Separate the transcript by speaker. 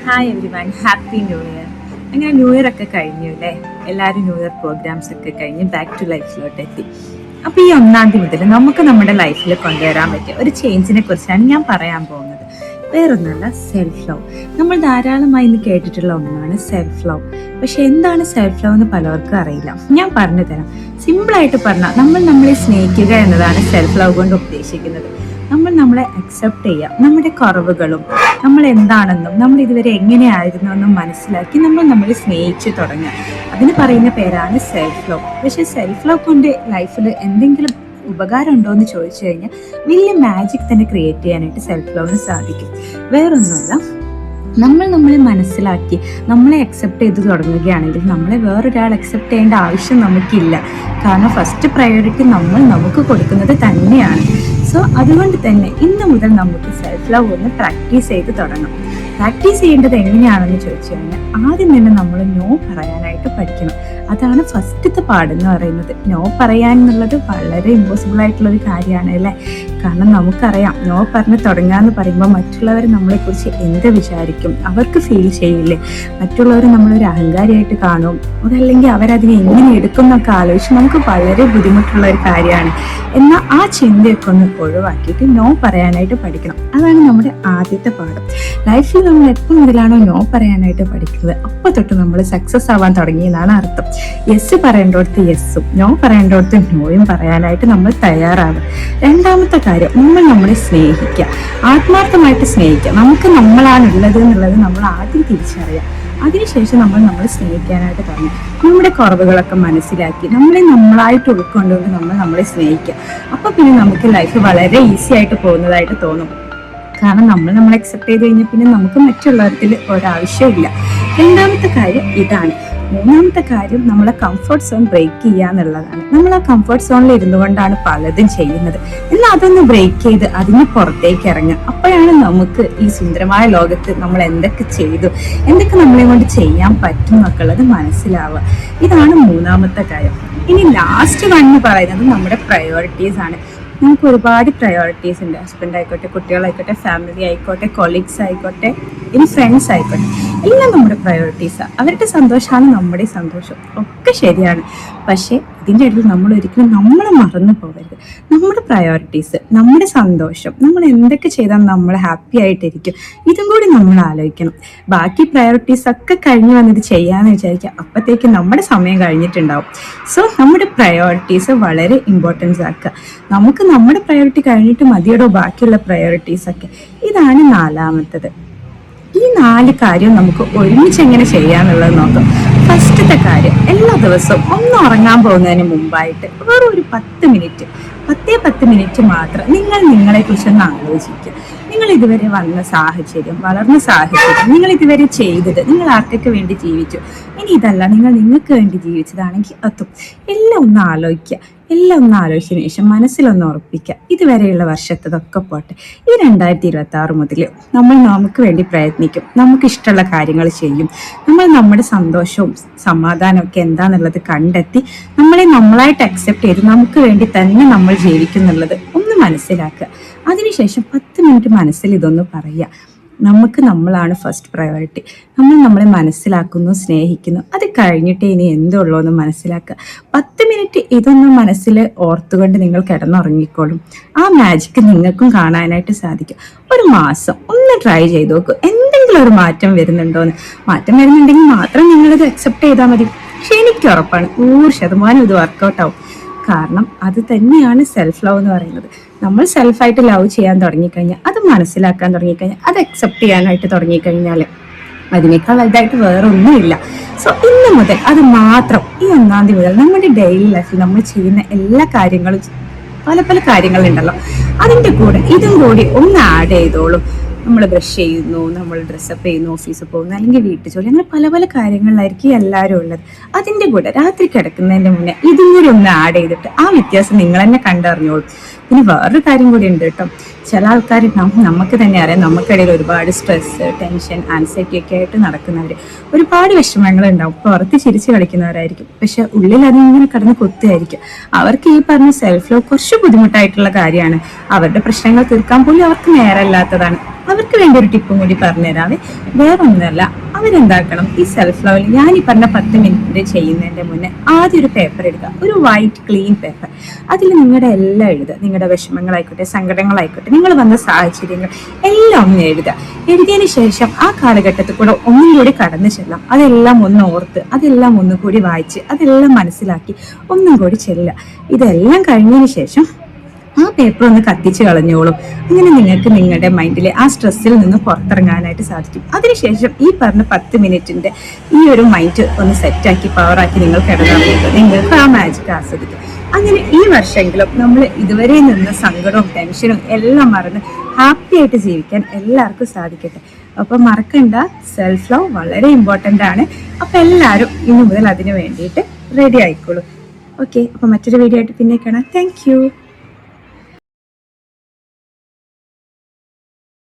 Speaker 1: Hi every one, happy new year. അങ്ങനെ new year ഒക്കെ കഴിഞ്ഞു അല്ലേ? എല്ലാവരും ന്യൂ ഇയർ പ്രോഗ്രാംസ് ഒക്കെ കഴിഞ്ഞ് ബാക്ക് ടു ലൈഫിലോട്ട് എത്തി. അപ്പോൾ ഈ 1-ാം തീയതി മുതൽ നമുക്ക് നമ്മുടെ ലൈഫിൽ കൊണ്ടുവരാൻ പറ്റിയ ഒരു ചേഞ്ചിനെ കുറിച്ചാണ് ഞാൻ പറയാൻ പോകുന്നത്. വേറൊന്നല്ല, സെൽഫ് ലവ്. നമ്മൾ ധാരാളമായി ഇന്ന് കേട്ടിട്ടുള്ള ഒന്നാണ് സെൽഫ് ലവ്. പക്ഷെ എന്താണ് സെൽഫ് ലവ് എന്ന് പലർക്കും അറിയില്ല. ഞാൻ പറഞ്ഞു തരാം. സിമ്പിളായിട്ട് പറഞ്ഞാൽ നമ്മൾ നമ്മളെ സ്നേഹിക്കുക എന്നതാണ് സെൽഫ് ലവ് കൊണ്ട് ഉദ്ദേശിക്കുന്നത്. നമ്മൾ നമ്മളെ അക്സെപ്റ്റ് ചെയ്യുക, നമ്മുടെ കുറവുകളും നമ്മൾ എന്താണെന്നും നമ്മൾ ഇതുവരെ എങ്ങനെയായിരുന്നു എന്നും മനസ്സിലാക്കി നമ്മൾ നമ്മളെ സ്നേഹിച്ച് തുടങ്ങുക. അതിന് പറയുന്ന പേരാണ് സെൽഫ് ലവ്. പക്ഷെ സെൽഫ് ലവ് കൊണ്ട് ലൈഫിൽ എന്തെങ്കിലും ഉപകാരം ഉണ്ടോ എന്ന് ചോദിച്ചു കഴിഞ്ഞാൽ വലിയ മാജിക് തന്നെ ക്രിയേറ്റ് ചെയ്യാനായിട്ട് സെൽഫ് ലവിന് സാധിക്കും. വേറൊന്നുമല്ല, നമ്മൾ നമ്മളെ മനസ്സിലാക്കി നമ്മളെ അക്സെപ്റ്റ് ചെയ്ത് തുടങ്ങുകയാണെങ്കിൽ നമ്മളെ വേറൊരാൾ അക്സെപ്റ്റ് ചെയ്യേണ്ട ആവശ്യം നമുക്കില്ല. കാരണം ഫസ്റ്റ് പ്രയോറിറ്റി നമ്മൾ നമുക്ക് കൊടുക്കുന്നത് തന്നെയാണ്. സോ അതുകൊണ്ട് തന്നെ ഇന്ന് മുതൽ നമുക്ക് സെൽഫ് ലവ് ഒന്ന് പ്രാക്ടീസ് ചെയ്ത് തുടങ്ങാം. പ്രാക്ടീസ് ചെയ്യേണ്ടത് എങ്ങനെയാണെന്ന് ചോദിച്ചു കഴിഞ്ഞാൽ ആദ്യം തന്നെ നമ്മൾ നോ പറയാനായിട്ട് പഠിക്കണം. അതാണ് ഫസ്റ്റത്തെ പാടെന്ന് പറയുന്നത്. നോ പറയാൻ എന്നുള്ളത് വളരെ ഇമ്പോസിബിൾ ആയിട്ടുള്ളൊരു കാര്യമാണ് അല്ലേ? കാരണം നമുക്കറിയാം, നോ പറഞ്ഞ് തുടങ്ങാന്ന് പറയുമ്പോൾ മറ്റുള്ളവർ നമ്മളെക്കുറിച്ച് എന്ത് വിചാരിക്കും, അവർക്ക് ഫീൽ ചെയ്യില്ലേ, മറ്റുള്ളവർ നമ്മളൊരു അഹങ്കാരിയായിട്ട് കാണും, അതല്ലെങ്കിൽ അവരതിനെ എങ്ങനെ എടുക്കും എന്നൊക്കെ ആലോചിച്ച് നമുക്ക് വളരെ ബുദ്ധിമുട്ടുള്ള ഒരു കാര്യമാണ്. എന്നാൽ ആ ചിന്തയൊക്കെ ഒന്ന് ഒഴിവാക്കിയിട്ട് നോ പറയാനായിട്ട് പഠിക്കണം. അതാണ് നമ്മുടെ ആദ്യത്തെ പാഠം. ലൈഫിൽ നമ്മൾ എപ്പോൾ മുതലാണോ നോ പറയാനായിട്ട് പഠിക്കുന്നത്, അപ്പോൾ തൊട്ട് നമ്മൾ സക്സസ് ആവാൻ തുടങ്ങിയെന്നാണ് അർത്ഥം. യെസ് പറയേണ്ടടുത്ത് യെസ്സും നോ പറയേണ്ടടുത്ത് നോയും പറയാനായിട്ട് നമ്മൾ തയ്യാറാകും. രണ്ടാമത്തെ കാര്യം, നമ്മൾ നമ്മളെ സ്നേഹിക്കുക, ആത്മാർത്ഥമായിട്ട് സ്നേഹിക്കുക. നമുക്ക് നമ്മളാണ് ഉള്ളത് എന്നുള്ളത് നമ്മൾ ആദ്യം തിരിച്ചറിയാം. അതിനുശേഷം നമ്മൾ സ്നേഹിക്കാനായിട്ട് തുടങ്ങി. നമ്മുടെ കുറവുകളൊക്കെ മനസ്സിലാക്കി നമ്മളെ നമ്മളായിട്ട് ഉൾക്കൊണ്ടുകൊണ്ട് നമ്മളെ സ്നേഹിക്കുക. അപ്പോൾ പിന്നെ നമുക്ക് ലൈഫ് വളരെ ഈസി ആയിട്ട് പോകുന്നതായിട്ട് തോന്നും. കാരണം നമ്മൾ അക്സെപ്റ്റ് ചെയ്ത് കഴിഞ്ഞാൽ പിന്നെ നമുക്ക് മറ്റുള്ളവർക്ക് ഒരാവശ്യമില്ല. രണ്ടാമത്തെ കാര്യം ഇതാണ്. മൂന്നാമത്തെ കാര്യം, നമ്മളെ കംഫർട്ട് സോൺ ബ്രേക്ക് ചെയ്യുക എന്നുള്ളതാണ്. നമ്മൾ ആ കംഫർട്ട് സോണിൽ ഇരുന്നു കൊണ്ടാണ് പലതും ചെയ്യുന്നത്. എന്നാൽ അതൊന്ന് ബ്രേക്ക് ചെയ്ത് അതിന് പുറത്തേക്ക് ഇറങ്ങുക. അപ്പോഴാണ് നമുക്ക് ഈ സുന്ദരമായ ലോകത്ത് നമ്മൾ എന്തൊക്കെ ചെയ്തു, എന്തൊക്കെ നമ്മളെ കൊണ്ട് ചെയ്യാൻ പറ്റും എന്നൊക്കെ ഉള്ളത് മനസ്സിലാവുക. ഇതാണ് മൂന്നാമത്തെ കാര്യം. ഇനി ലാസ്റ്റ് എന്ന് പറയുന്നത് നമ്മുടെ പ്രയോറിറ്റീസ് ആണ്. നമുക്ക് ഒരുപാട് പ്രയോറിറ്റീസ് ഉണ്ട്. ഹസ്ബൻഡ് ആയിക്കോട്ടെ, കുട്ടികളായിക്കോട്ടെ, ഫാമിലി ആയിക്കോട്ടെ, കൊളീഗ്സ് ആയിക്കോട്ടെ, ഇനി ഫ്രണ്ട്സ് ആയിക്കോട്ടെ, എല്ലാം നമ്മുടെ പ്രയോറിറ്റീസാണ്. അവരുടെ സന്തോഷമാണ് നമ്മുടെ സന്തോഷം, ഒക്കെ ശരിയാണ്. പക്ഷേ ഇതിൻ്റെ ഇടയിൽ നമ്മൾ ഒരിക്കലും മറന്നു പോകരുത്. നമ്മുടെ പ്രയോറിറ്റീസ്, നമ്മുടെ സന്തോഷം, നമ്മൾ എന്തൊക്കെ ചെയ്താൽ നമ്മൾ ഹാപ്പി ആയിട്ടിരിക്കും, ഇതും കൂടി നമ്മൾ ആലോചിക്കണം. ബാക്കി പ്രയോറിറ്റീസ് ഒക്കെ കഴിഞ്ഞ് വന്നിട്ട് ചെയ്യാമെന്ന് വിചാരിക്കുക, അപ്പോഴത്തേക്ക് നമ്മുടെ സമയം കഴിഞ്ഞിട്ടുണ്ടാവും. സോ നമ്മുടെ പ്രയോറിറ്റീസ് വളരെ ഇമ്പോർട്ടൻസ് ആക്കുക. നമുക്ക് നമ്മുടെ പ്രയോറിറ്റി കഴിഞ്ഞിട്ട് മതിയടോ ബാക്കിയുള്ള പ്രയോറിറ്റീസൊക്കെ. ഇതാണ് നാലാമത്തത്. ഈ 4 കാര്യം നമുക്ക് ഒരുമിച്ച് എങ്ങനെ ചെയ്യാന്നുള്ളത് നോക്കാം. ഫസ്റ്റത്തെ കാര്യം, എല്ലാ ദിവസവും ഒന്ന് ഉറങ്ങാൻ പോകുന്നതിന് മുമ്പായിട്ട് വെറും ഒരു 10 മിനിറ്റ് മാത്രം നിങ്ങളെ കുറിച്ചൊന്ന് ആലോചിക്കുക. നിങ്ങൾ ഇതുവരെ വന്ന സാഹചര്യം, വളർന്ന സാഹചര്യം, നിങ്ങൾ ഇതുവരെ ചെയ്തത്, നിങ്ങൾ ആർക്കൊക്കെ വേണ്ടി ജീവിച്ചു, ഇനി ഇതല്ല നിങ്ങൾക്ക് വേണ്ടി ജീവിച്ചതാണെങ്കിൽ അതും എല്ലാം ഒന്ന് ആലോചിക്കുക. എല്ലാം ഒന്ന് ആലോചിച്ചതിന് ശേഷം മനസ്സിലൊന്ന് ഉറപ്പിക്കുക, ഇതുവരെയുള്ള വർഷത്തതൊക്കെ പോട്ടെ, ഈ 2026 മുതൽ നമ്മൾ നമുക്ക് വേണ്ടി പ്രയത്നിക്കും, നമുക്ക് ഇഷ്ടമുള്ള കാര്യങ്ങൾ ചെയ്യും, നമ്മൾ നമ്മുടെ സന്തോഷവും സമാധാനവും ഒക്കെ എന്താണെന്നുള്ളത് കണ്ടെത്തി നമ്മളായിട്ട് അക്സെപ്റ്റ് ചെയ്ത് നമുക്ക് വേണ്ടി തന്നെ നമ്മൾ ജീവിക്കും എന്നുള്ളത് ഒന്ന് മനസ്സിലാക്കുക. അതിനുശേഷം 10 മിനിറ്റ് മനസ്സിൽ ഇതൊന്ന് പറയുക. നമ്മളാണ് ഫസ്റ്റ് പ്രയോറിറ്റി. നമ്മളെ മനസ്സിലാക്കുന്നു, സ്നേഹിക്കുന്നു. അത് കഴിഞ്ഞിട്ട് ഇനി എന്തുള്ളൂ എന്ന് മനസ്സിലാക്കുക. 10 മിനിറ്റ് ഇതൊന്നും മനസ്സിൽ ഓർത്തുകൊണ്ട് നിങ്ങൾ കിടന്നുറങ്ങിക്കോളും. ആ മാജിക്ക് നിങ്ങൾക്കും കാണാനായിട്ട് സാധിക്കും. ഒരു മാസം ഒന്ന് ട്രൈ ചെയ്ത് നോക്കൂ, എന്തെങ്കിലും ഒരു മാറ്റം വരുന്നുണ്ടോന്ന്. മാറ്റം വരുന്നുണ്ടെങ്കിൽ മാത്രം നിങ്ങളിത് അക്സെപ്റ്റ് ചെയ്താൽ മതി. പക്ഷെ എനിക്ക് ഉറപ്പാണ് 100% ഇത് വർക്കൗട്ട് ആവും. കാരണം അത് തന്നെയാണ് സെൽഫ് ലവ് എന്ന് പറയുന്നത്. നമ്മൾ സെൽഫായിട്ട് ലവ് ചെയ്യാൻ തുടങ്ങിക്കഴിഞ്ഞാൽ, അത് മനസ്സിലാക്കാൻ തുടങ്ങിക്കഴിഞ്ഞാൽ, അത് അക്സെപ്റ്റ് ചെയ്യാനായിട്ട് തുടങ്ങിക്കഴിഞ്ഞാൽ അതിനേക്കാൾ വലുതായിട്ട് വേറെ ഒന്നുമില്ല. സോ ഇന്ന് മുതൽ അത് മാത്രം, ഈ 1-ാം തീയതി മുതൽ നമ്മുടെ ഡെയിലി ലൈഫിൽ നമ്മൾ ചെയ്യുന്ന എല്ലാ കാര്യങ്ങളും, പല കാര്യങ്ങളുണ്ടല്ലോ, അതിൻ്റെ കൂടെ ഇതും കൂടി ഒന്ന് ആഡ് ചെയ്തോളൂ. നമ്മൾ ബ്രഷ് ചെയ്യുന്നു, നമ്മൾ ഡ്രസ്സപ്പ് ചെയ്യുന്നു, ഓഫീസിൽ പോകുന്നു, അല്ലെങ്കിൽ വീട്ടിൽ ജോലി, അങ്ങനെ പല കാര്യങ്ങളിലായിരിക്കും എല്ലാവരും ഉള്ളത്. അതിൻ്റെ കൂടെ രാത്രി കിടക്കുന്നതിൻ്റെ മുന്നേ ഇതും കൂടി ഒന്ന് ആഡ് ചെയ്തിട്ട് ആ വ്യത്യാസം നിങ്ങൾ തന്നെ കണ്ടറിഞ്ഞോളൂ. പിന്നെ വേറൊരു കാര്യം കൂടി ഉണ്ട് കേട്ടോ. ചില ആൾക്കാർ നമുക്ക് തന്നെ അറിയാം, നമുക്കിടയിൽ ഒരുപാട് സ്ട്രെസ്, ടെൻഷൻ, ആൻസൈറ്റി ഒക്കെ ആയിട്ട് നടക്കുന്നവർ, ഒരുപാട് വിഷമങ്ങളുണ്ടാവും. പുറത്ത് ചിരിച്ച് കളിക്കുന്നവരായിരിക്കും, പക്ഷെ ഉള്ളിൽ അതിങ്ങനെ കിടന്ന് കുത്തുകയായിരിക്കും. അവർക്ക് ഈ പറഞ്ഞ സെൽഫ് ലവ് കുറച്ച് ബുദ്ധിമുട്ടായിട്ടുള്ള കാര്യമാണ്. അവരുടെ പ്രശ്നങ്ങൾ തീർക്കാൻ പോലും അവർക്ക് നേരമില്ലാത്തതാണ്. അവർക്ക് വേണ്ടി ഒരു ടിപ്പും കൂടി പറഞ്ഞുതരാവേ. വേറെ ഒന്നുമല്ല, അവരെന്താക്കണം, ഈ സെൽഫ് ലവിൽ ഞാൻ ഈ പറഞ്ഞ 10 മിനിറ്റ് ചെയ്യുന്നതിന്റെ മുന്നേ ആദ്യം ഒരു പേപ്പർ എടുക്കുക, ഒരു വൈറ്റ് ക്ലീൻ പേപ്പർ. അതിൽ നിങ്ങളുടെ എല്ലാം എഴുതുക, നിങ്ങളുടെ വിഷമങ്ങളായിക്കോട്ടെ, സങ്കടങ്ങളായിക്കോട്ടെ, നിങ്ങൾ വന്ന സാഹചര്യങ്ങൾ എല്ലാം ഒന്ന് എഴുതുക. എഴുതിയതിന് ശേഷം ആ കാലഘട്ടത്തിൽ കൂടെ ഒന്നും കൂടി കടന്നു ചെല്ലാം, അതെല്ലാം ഒന്ന് ഓർത്ത്, അതെല്ലാം ഒന്നുകൂടി വായിച്ച്, അതെല്ലാം മനസ്സിലാക്കി ഒന്നും കൂടി ചെല്ലുക. ഇതെല്ലാം കഴിഞ്ഞതിന് ശേഷം ആ പേപ്പർ ഒന്ന് കത്തിച്ച് കളഞ്ഞോളും. അങ്ങനെ നിങ്ങൾക്ക് നിങ്ങളുടെ മൈൻഡിൽ ആ സ്ട്രെസ്സിൽ നിന്ന് പുറത്തിറങ്ങാനായിട്ട് സാധിക്കും. അതിനുശേഷം ഈ പറഞ്ഞ 10 മിനിറ്റിന്റെ ഈ ഒരു മൈൻഡ് ഒന്ന് സെറ്റാക്കി പവറാക്കി നിങ്ങൾ കിടന്നാൽ നിങ്ങൾക്ക് ആ മാജിക് ആസ്വദിക്കും. അങ്ങനെ ഈ വർഷമെങ്കിലും നമ്മൾ ഇതുവരെ നിന്ന് സങ്കടവും ടെൻഷനും എല്ലാം മറന്ന് ഹാപ്പി ആയിട്ട് ജീവിക്കാൻ എല്ലാവർക്കും സാധിക്കട്ടെ. അപ്പൊ മറക്കണ്ട, സെൽഫ് ലവ് വളരെ ഇമ്പോർട്ടൻ്റ് ആണ്. അപ്പൊ എല്ലാവരും ഇനി മുതൽ അതിന് വേണ്ടിയിട്ട് റെഡി ആയിക്കോളൂ. ഓക്കെ, അപ്പൊ മറ്റൊരു വീഡിയോ ആയിട്ട് പിന്നെ കാണാം. Thank you.